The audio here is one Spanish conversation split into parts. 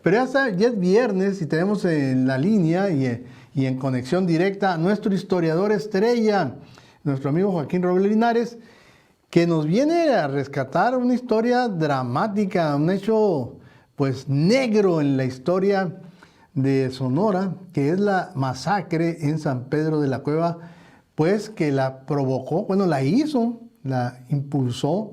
Pero ya es viernes y tenemos en la línea y en conexión directa a nuestro historiador estrella, nuestro amigo Joaquín Robles Linares, que nos viene a rescatar una historia dramática, un hecho pues negro en la historia de Sonora, que es la masacre en San Pedro de la Cueva, pues que la provocó, bueno, la hizo, la impulsó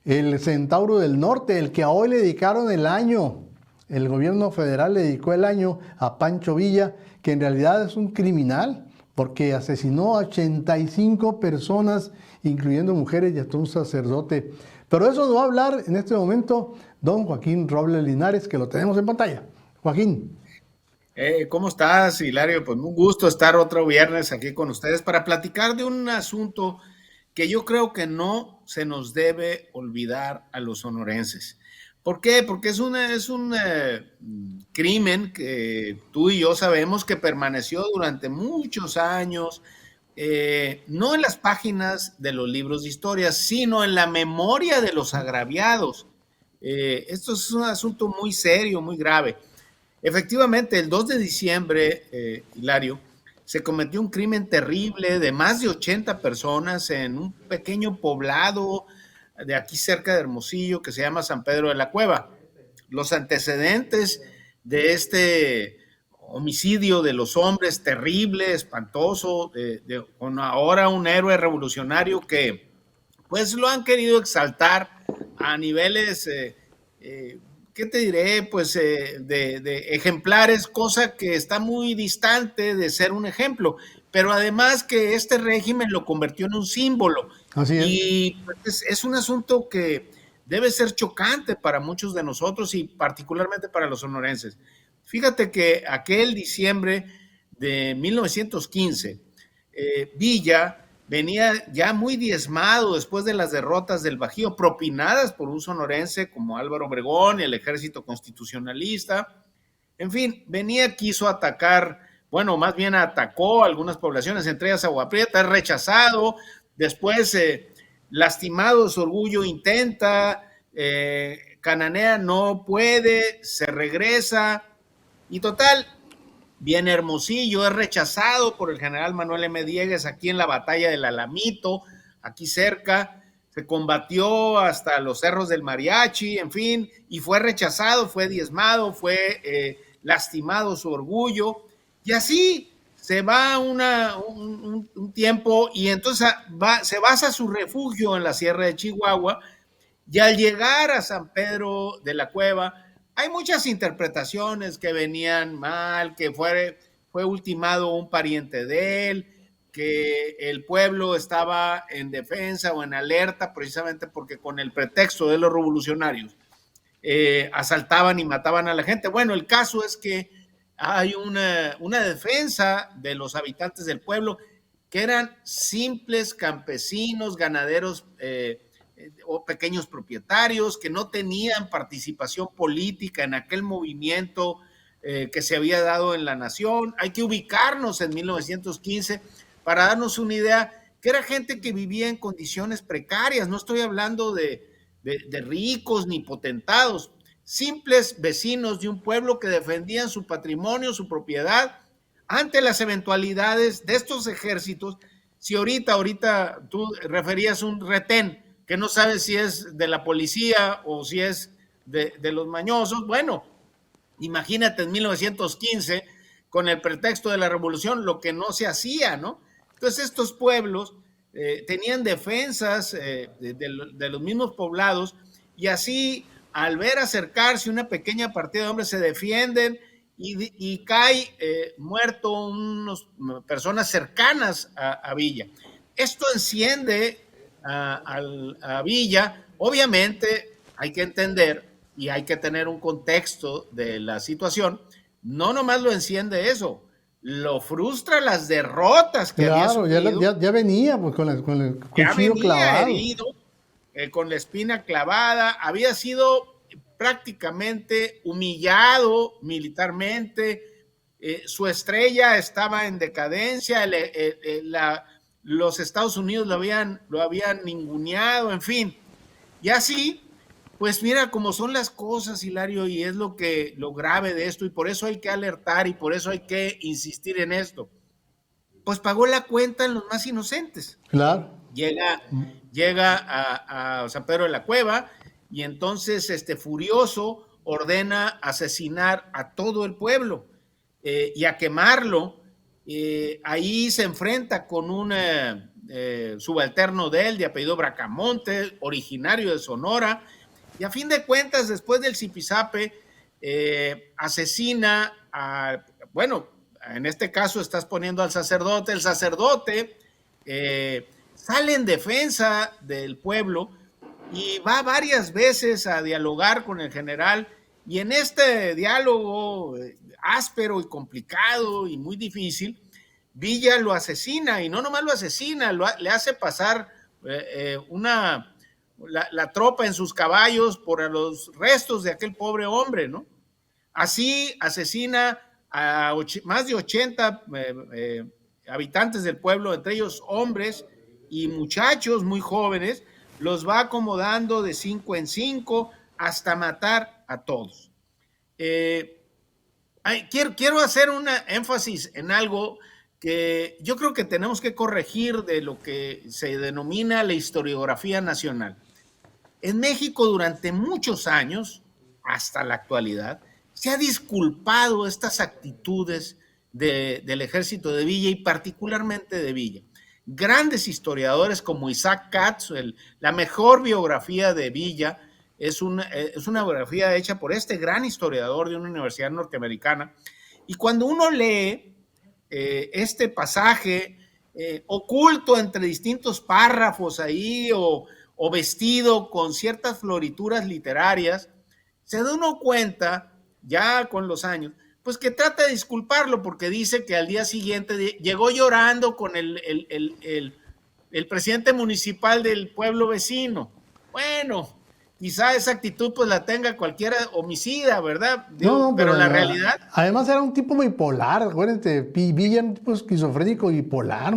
el Centauro del Norte, el que a hoy le dedicaron el año. El gobierno federal le dedicó el año a Pancho Villa, que en realidad es un criminal, porque asesinó a 85 personas, incluyendo mujeres y hasta un sacerdote. Pero eso nos va a hablar en este momento don Joaquín Robles Linares, que lo tenemos en pantalla. Joaquín. ¿Cómo estás, Hilario? Pues un gusto estar otro viernes aquí con ustedes para platicar de un asunto que yo creo que no se nos debe olvidar a los sonorenses. ¿Por qué? Porque es un crimen que tú y yo sabemos que permaneció durante muchos años, no en las páginas de los libros de historia, sino en la memoria de los agraviados. Esto es un asunto muy serio, muy grave. Efectivamente, el 2 de diciembre, Hilario, se cometió un crimen terrible de más de 80 personas en un pequeño poblado de aquí cerca de Hermosillo que se llama San Pedro de la Cueva. Los antecedentes de este homicidio de los hombres terrible, espantoso, con ahora un héroe revolucionario que pues lo han querido exaltar a niveles ¿qué te diré? Pues de ejemplares, cosa que está muy distante de ser un ejemplo, pero además que este régimen lo convirtió en un símbolo Así es. y pues, es un asunto que debe ser chocante para muchos de nosotros y particularmente para los sonorenses. Fíjate que aquel diciembre de 1915, Villa venía ya muy diezmado después de las derrotas del Bajío, propinadas por un sonorense como Álvaro Obregón y el ejército constitucionalista. En fin, venía, quiso atacar, bueno, más bien atacó algunas poblaciones, entre ellas Agua Prieta, es rechazado, después, lastimado su orgullo, intenta, Cananea no puede, se regresa, y total, viene Hermosillo, es rechazado por el general Manuel M. Diegues aquí en la batalla del Alamito, aquí cerca, se combatió hasta los cerros del Mariachi, en fin, y fue rechazado, fue diezmado, fue lastimado su orgullo, y así se va un tiempo y entonces se basa su refugio en la Sierra de Chihuahua, y al llegar a San Pedro de la Cueva, hay muchas interpretaciones que venían mal, que fue ultimado un pariente de él, que el pueblo estaba en defensa o en alerta precisamente porque con el pretexto de los revolucionarios asaltaban y mataban a la gente. Bueno, el caso es que hay una defensa de los habitantes del pueblo que eran simples campesinos, ganaderos o pequeños propietarios que no tenían participación política en aquel movimiento que se había dado en la nación. Hay que ubicarnos en 1915 para darnos una idea que era gente que vivía en condiciones precarias. No estoy hablando de ricos ni potentados, simples vecinos de un pueblo que defendían su patrimonio, su propiedad, ante las eventualidades de estos ejércitos. Si ahorita tú referías un retén, que no sabes si es de la policía o si es de los mañosos, bueno, imagínate en 1915, con el pretexto de la revolución, lo que no se hacía, ¿no? Entonces estos pueblos tenían defensas de los mismos poblados y así al ver acercarse una pequeña partida de hombres se defienden y cae muerto unas personas cercanas a Villa. Esto enciende a Villa. Obviamente hay que entender y hay que tener un contexto de la situación. No nomás lo enciende eso, lo frustra las derrotas que había Claro, sufrido. ya venía pues, con el Ya cuchillo venía clavado. herido, con la espina clavada, había sido prácticamente humillado militarmente, su estrella estaba en decadencia, los Estados Unidos lo habían ninguneado, en fin. Y así Pues mira, como son las cosas, Hilario, y es lo grave de esto, y por eso hay que alertar y por eso hay que insistir en esto. Pues pagó la cuenta en los más inocentes. Claro. Llega, llega a San Pedro de la Cueva y entonces, furioso, ordena asesinar a todo el pueblo y a quemarlo. Ahí se enfrenta con un subalterno de él, de apellido Bracamonte, originario de Sonora, y a fin de cuentas, después del zipizape, asesina a, bueno, en este caso estás poniendo al sacerdote, el sacerdote sale en defensa del pueblo y va varias veces a dialogar con el general, y en este diálogo áspero y complicado y muy difícil, Villa lo asesina, y no nomás lo asesina, le hace pasar la tropa en sus caballos por los restos de aquel pobre hombre, ¿no? Así asesina a más de 80 habitantes del pueblo, entre ellos hombres y muchachos muy jóvenes, los va acomodando de 5 en 5 hasta matar a todos. Quiero hacer un énfasis en algo que yo creo que tenemos que corregir de lo que se denomina la historiografía nacional. En México durante muchos años, hasta la actualidad, se ha disculpado estas actitudes del ejército de Villa y particularmente de Villa. Grandes historiadores como Isaac Katz, la mejor biografía de Villa, es una biografía hecha por este gran historiador de una universidad norteamericana, y cuando uno lee este pasaje oculto entre distintos párrafos ahí o vestido con ciertas florituras literarias, se da uno cuenta, ya con los años, pues que trata de disculparlo porque dice que al día siguiente llegó llorando con el presidente municipal del pueblo vecino. Bueno, quizá esa actitud pues la tenga cualquier homicida, ¿verdad? No, no, pero la realidad... Además era un tipo bipolar, acuérdense, Villa era un tipo esquizofrénico bipolar.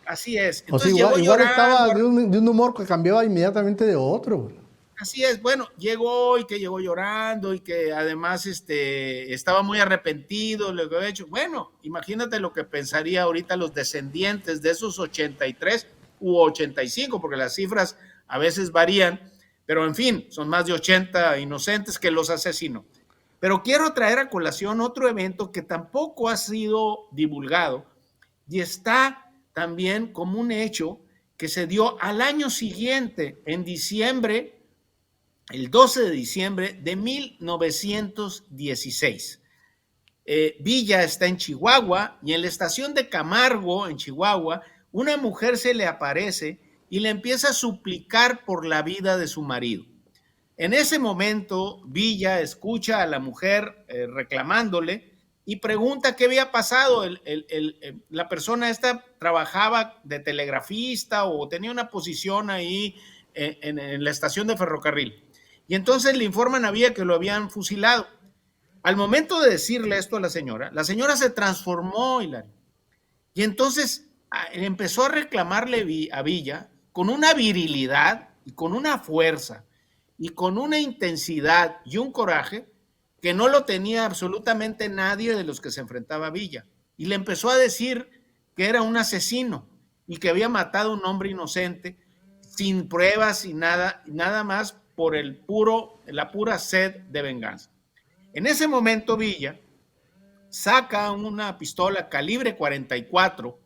Así es. Entonces, o sea, igual estaba de un humor que cambiaba inmediatamente de otro. Así es, bueno, llegó llorando y que además estaba muy arrepentido de lo que había hecho. Bueno, imagínate lo que pensaría ahorita los descendientes de esos 83 u 85, porque las cifras a veces varían, pero en fin, son más de 80 inocentes que los asesinó. Pero quiero traer a colación otro evento que tampoco ha sido divulgado y está también como un hecho que se dio al año siguiente, en diciembre, el 12 de diciembre de 1916. Villa está en Chihuahua y en la estación de Camargo, en Chihuahua, una mujer se le aparece y le empieza a suplicar por la vida de su marido. En ese momento, Villa escucha a la mujer reclamándole y pregunta qué había pasado. La persona esta trabajaba de telegrafista o tenía una posición ahí en la estación de ferrocarril. Y entonces le informan a Villa que lo habían fusilado. Al momento de decirle esto a la señora se transformó, Hilario. Y entonces empezó a reclamarle a Villa con una virilidad y con una fuerza y con una intensidad y un coraje que no lo tenía absolutamente nadie de los que se enfrentaba a Villa. Y le empezó a decir que era un asesino y que había matado a un hombre inocente sin pruebas y nada más por la pura sed de venganza. En ese momento Villa saca una pistola calibre 44,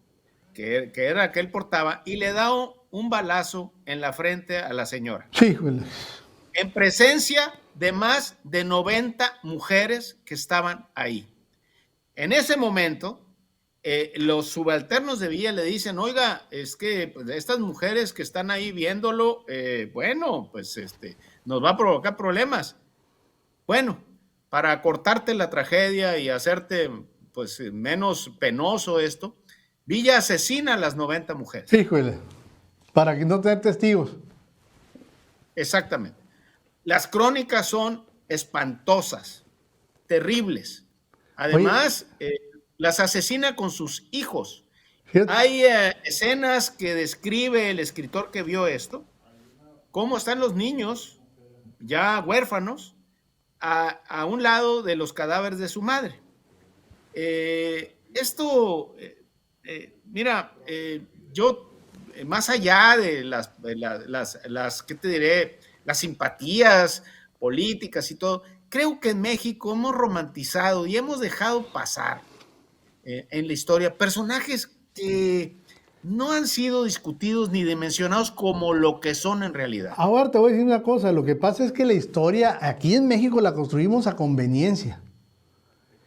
que era que él portaba, y le da un balazo en la frente a la señora. Sí, en presencia de más de 90 mujeres que estaban ahí. En ese momento, los subalternos de Villa le dicen, oiga, es que pues, estas mujeres que están ahí viéndolo, bueno, pues nos va a provocar problemas. Bueno, para cortarte la tragedia y hacerte pues menos penoso esto, Villa asesina a las 90 mujeres. Híjole, para que no tener testigos. Exactamente. Las crónicas son espantosas, terribles. Además, las asesina con sus hijos. Hay escenas que describe el escritor que vio esto, cómo están los niños ya huérfanos, a un lado de los cadáveres de su madre. Esto, mira, yo, más allá de ¿qué te diré? Las simpatías políticas y todo, creo que en México hemos romantizado y hemos dejado pasar en la historia personajes que no han sido discutidos ni dimensionados como lo que son en realidad. Ahora te voy a decir una cosa, lo que pasa es que la historia aquí en México la construimos a conveniencia.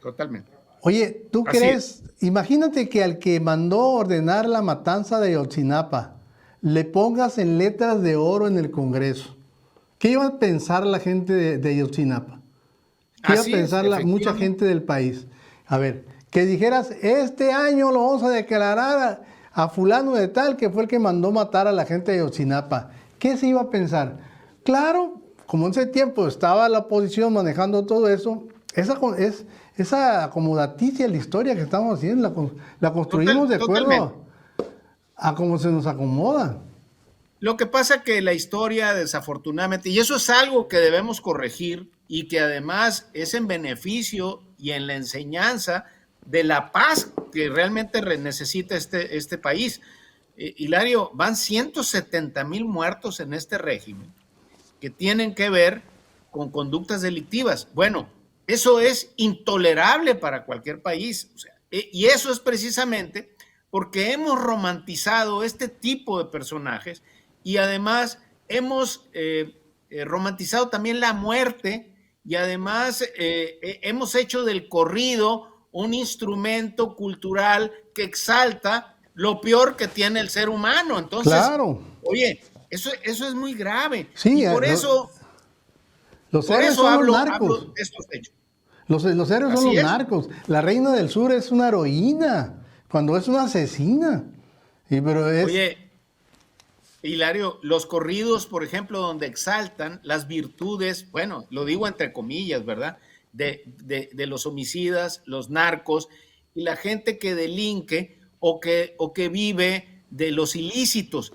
Totalmente. Oye, ¿tú Así crees? Imagínate que al que mandó ordenar la matanza de Ayotzinapa le pongas en letras de oro en el Congreso. ¿Qué iba a pensar la gente de Ayotzinapa? ¿Qué iba a pensar mucha gente del país? A ver, que dijeras, este año lo vamos a declarar a fulano de tal, que fue el que mandó matar a la gente de Ayotzinapa. ¿Qué se iba a pensar? Claro, como en ese tiempo estaba la oposición manejando todo eso, esa acomodaticia de la historia que estamos haciendo, la construimos de acuerdo a cómo se nos acomoda. Lo que pasa que la historia, desafortunadamente, y eso es algo que debemos corregir y que además es en beneficio y en la enseñanza de la paz que realmente necesita este país. Hilario, van 170,000 muertos en este régimen que tienen que ver con conductas delictivas. Bueno, eso es intolerable para cualquier país. O sea, y eso es precisamente porque hemos romantizado este tipo de personajes y además hemos romantizado también la muerte y además hemos hecho del corrido un instrumento cultural que exalta lo peor que tiene el ser humano. Entonces, claro. Oye, eso es muy grave. Sí, y por eso, los héroes son los narcos. hablo de estos hechos. Los héroes son los narcos. La reina del sur es una heroína, cuando es una asesina. Oye, Hilario, los corridos, por ejemplo, donde exaltan las virtudes, bueno, lo digo entre comillas, ¿verdad? De los homicidas, los narcos y la gente que delinque o que vive de los ilícitos.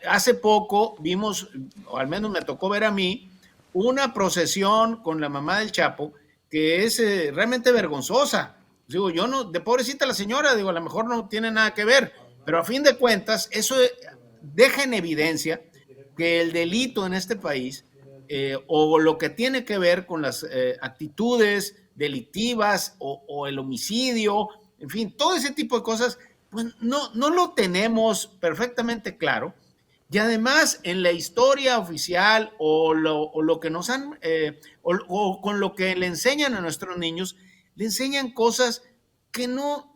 Hace poco vimos, o al menos me tocó ver a mí, una procesión con la mamá del Chapo que es realmente vergonzosa. Digo, yo no, de pobrecita la señora, digo, a lo mejor no tiene nada que ver, pero a fin de cuentas, eso deja en evidencia que el delito en este país, o lo que tiene que ver con las actitudes delictivas o el homicidio, en fin, todo ese tipo de cosas, pues no lo tenemos perfectamente claro. Y además, en la historia oficial o lo que nos han, o con lo que le enseñan a nuestros niños, le enseñan cosas que no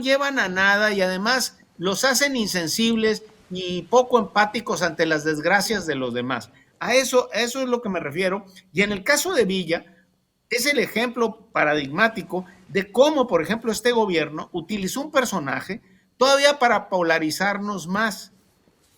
llevan a nada y además los hacen insensibles y poco empáticos ante las desgracias de los demás. A eso es lo que me refiero. Y en el caso de Villa, es el ejemplo paradigmático de cómo, por ejemplo, este gobierno utilizó un personaje todavía para polarizarnos más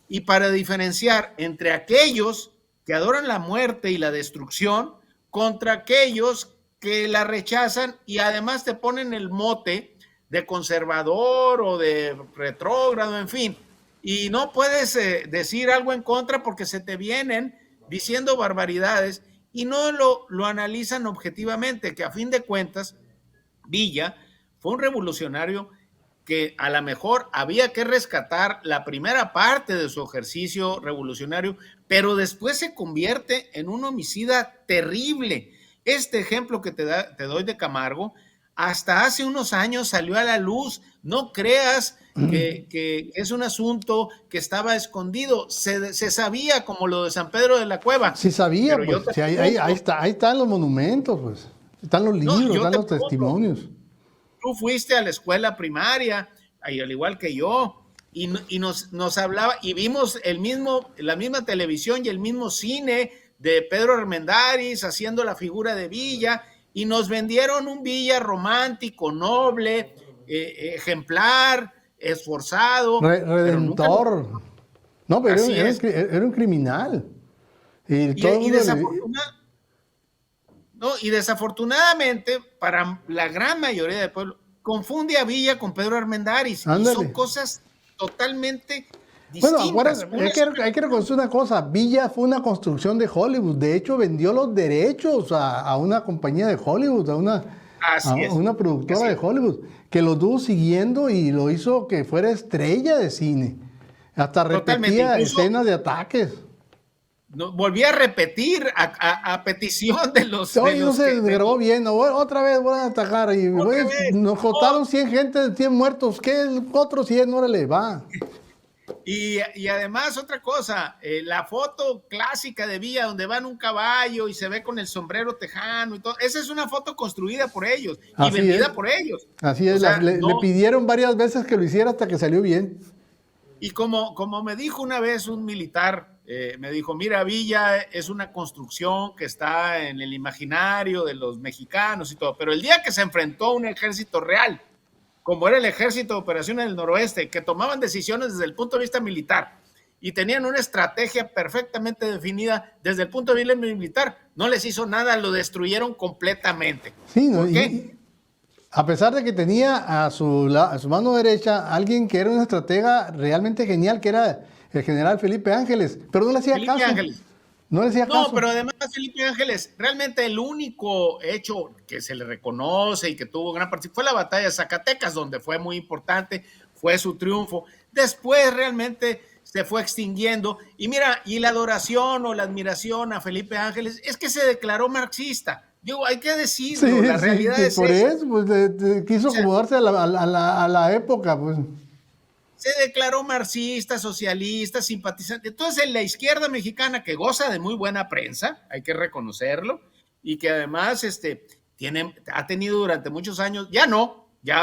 y para diferenciar entre aquellos que adoran la muerte y la destrucción contra aquellos que la rechazan y además te ponen el mote de conservador o de retrógrado, en fin. Y no puedes decir algo en contra porque se te vienen diciendo barbaridades y no lo analizan objetivamente, que a fin de cuentas Villa fue un revolucionario que a lo mejor había que rescatar la primera parte de su ejercicio revolucionario, pero después se convierte en un homicida terrible. Este ejemplo que te doy de Camargo, hasta hace unos años salió a la luz. No creas que es un asunto que estaba escondido. Se sabía, como lo de San Pedro de la Cueva. Sí sabía, pues. Sí, ahí están los monumentos, pues. Están los libros, están los testimonios. Tú fuiste a la escuela primaria, al igual que yo, y nos hablaba, y vimos la misma televisión y el mismo cine de Pedro Armendáriz haciendo la figura de Villa, y nos vendieron un Villa romántico, noble, ejemplar, esforzado. Redentor. No, pero era un criminal. Y desafortunadamente, para la gran mayoría del pueblo, confunde a Villa con Pedro Armendáriz. Y son cosas totalmente Bueno, distintas. acuérdate, hay que reconocer una cosa, Villa fue una construcción de Hollywood, de hecho vendió los derechos a una compañía de Hollywood, a Así es, una productora así de es. Hollywood, que lo estuvo siguiendo y lo hizo que fuera estrella de cine. Hasta Totalmente. repetía Incluso escenas de ataques. volví a repetir a petición Oye, no los se que grabó bien, otra vez voy a atacar y otra pues, vez. nos No, contaron 100 gente, 100 muertos, ¿qué? Otros 100, órale, va. y además otra cosa, la foto clásica de Villa donde va en un caballo y se ve con el sombrero tejano y todo, esa es una foto construida por ellos y Así es, vendida por ellos. así O es, sea, le no, pidieron varias veces que lo hiciera hasta que salió bien. y como me dijo una vez un militar, me dijo, mira, Villa es una construcción que está en el imaginario de los mexicanos y todo, pero el día que se enfrentó a un ejército real, como era el Ejército de Operaciones del Noroeste, que tomaban decisiones desde el punto de vista militar y tenían una estrategia perfectamente definida desde el punto de vista militar, no les hizo nada, lo destruyeron completamente. Sí, ¿no? ¿Por qué? Y a pesar de que tenía a su mano derecha alguien que era un estratega realmente genial, que era el general Felipe Ángeles, pero no le hacía Felipe caso. Ángeles. No le hacía No, caso. pero además Felipe Ángeles, realmente el único hecho que se le reconoce y que tuvo gran participación fue la batalla de Zacatecas, donde fue muy importante, fue su triunfo. Después realmente se fue extinguiendo. Y mira, y la adoración o la admiración a Felipe Ángeles es que se declaró marxista. Digo, hay que decirlo, Sí, la sí, realidad que es por esa. eso, pues quiso O sea, acomodarse a la época, pues. se declaró marxista, socialista, simpatizante. Entonces, en la izquierda mexicana, que goza de muy buena prensa, hay que reconocerlo, y que además ha tenido durante muchos años, ya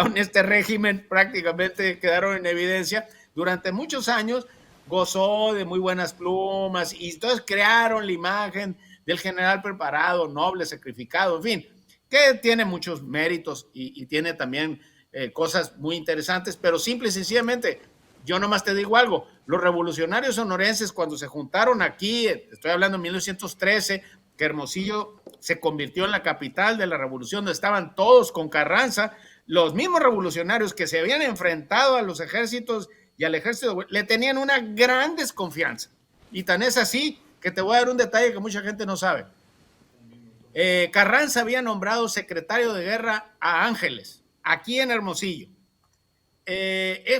en este régimen prácticamente quedaron en evidencia, durante muchos años gozó de muy buenas plumas, y entonces crearon la imagen del general preparado, noble, sacrificado, en fin, que tiene muchos méritos y tiene también cosas muy interesantes, pero simple y sencillamente, yo nomás te digo algo, los revolucionarios sonorenses cuando se juntaron aquí, estoy hablando de 1913, que Hermosillo se convirtió en la capital de la revolución, donde estaban todos con Carranza, los mismos revolucionarios que se habían enfrentado a los ejércitos y al ejército, le tenían una gran desconfianza. Y tan es así que te voy a dar un detalle que mucha gente no sabe. Carranza había nombrado secretario de guerra a Ángeles, aquí en Hermosillo.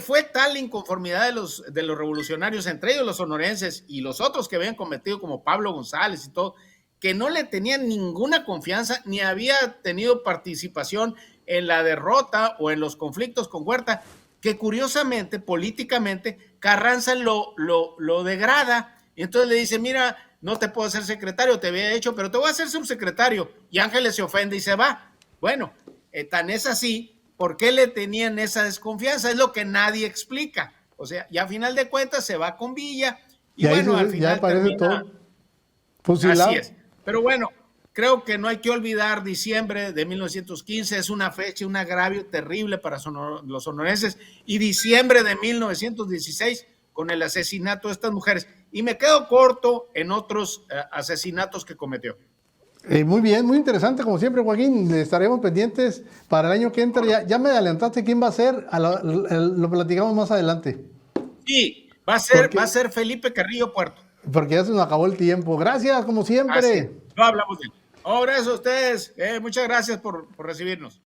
Fue tal la inconformidad de los revolucionarios, entre ellos los sonorenses y los otros que habían cometido, como Pablo González y todo, que no le tenían ninguna confianza ni había tenido participación en la derrota o en los conflictos con Huerta, que curiosamente, políticamente, Carranza lo degrada. Y entonces le dice, mira, no te puedo hacer secretario, te había hecho, pero te voy a hacer subsecretario. Y Ángeles se ofende y se va. Bueno, tan es así. ¿Por qué le tenían esa desconfianza? Es lo que nadie explica. O sea, y a final de cuentas se va con Villa y bueno, al Ya final aparece termina. todo Así fusilado. es. Pero bueno, creo que no hay que olvidar diciembre de 1915, es una fecha, un agravio terrible para los sonorenses, y diciembre de 1916 con el asesinato de estas mujeres. Y me quedo corto en otros asesinatos que cometió. Muy bien, muy interesante, como siempre, Joaquín. Le estaremos pendientes para el año que entra. Ya me adelantaste quién va a ser, lo platicamos más adelante. Sí, va a ser Felipe Carrillo Puerto. Porque ya se nos acabó el tiempo. Gracias, como Así es. siempre. No hablamos de él. Oh, gracias a ustedes. Muchas gracias por recibirnos.